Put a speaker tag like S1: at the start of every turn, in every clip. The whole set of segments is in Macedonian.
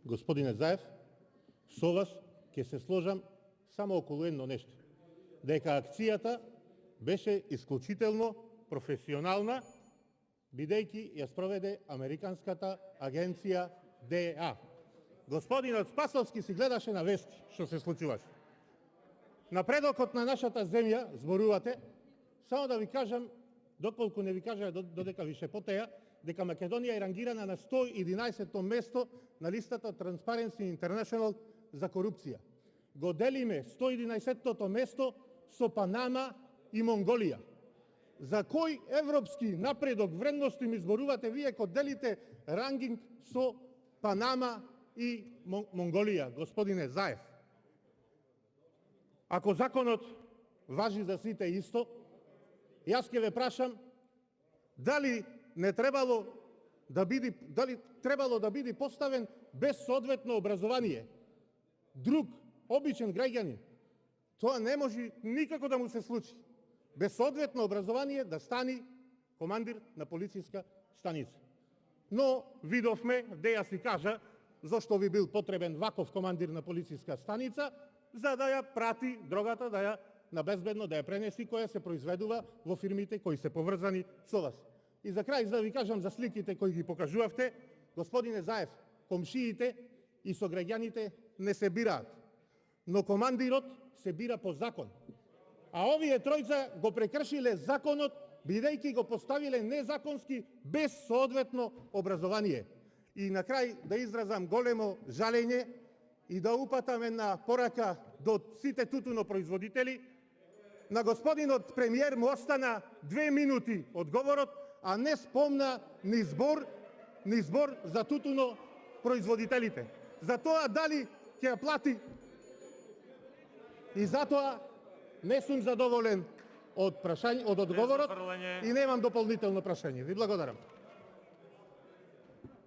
S1: Господине Заев, со вас ќе се сложам само околу едно нешто. Дека акцијата беше исклучително професионална, бидејќи ја спроведе американската агенција ДА. Господинот Спасовски си гледаше на вести што се случуваше. Напредокот на нашата земја, зборувате, само да ви кажам, доколку не ви кажа додека ви шепотеа, дека Македонија е рангирана на 111-то место на листата Transparency International за корупција. Го делиме 111-тото место со Панама и Монголија. За кој европски напредок вредности ми зборувате вие кога делите рангинг со Панама и Монголија, господине Заев? Ако законот важи за сите исто, јас ќе ве прашам дали требало да биде поставен без соодветно образование друг обичен граѓанин. Тоа не може никако да му се случи. Без соодветно образование да стани командир на полициска станица. Но видовме, де ја си кажа, зошто ви бил потребен ваков командир на полициска станица, за да ја прати дрогата, да ја на безбедно да ја пренеси, која се произведува во фирмите кои се поврзани со вас. И за крај, за да ви кажам за сликите кои ги покажувавте, господине Заев, комшиите и сограѓаните не се бираат, но командирот се бира по закон. А овие тројца го прекршиле законот, бидејќи го поставиле незаконски без соодветно образование. И на крај да изразам големо жалење и да упатам една порака до сите тутунопроизводители. На господинот премиер му остана 2 минути од говорот, а не спомна ни збор за тутунопроизводителите. За тоа дали ќе ја плати. И затоа не сум задоволен од одговорот и немам дополнително прашање. Ви благодарам.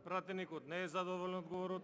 S2: Пратеникот не е задоволен од одговорот.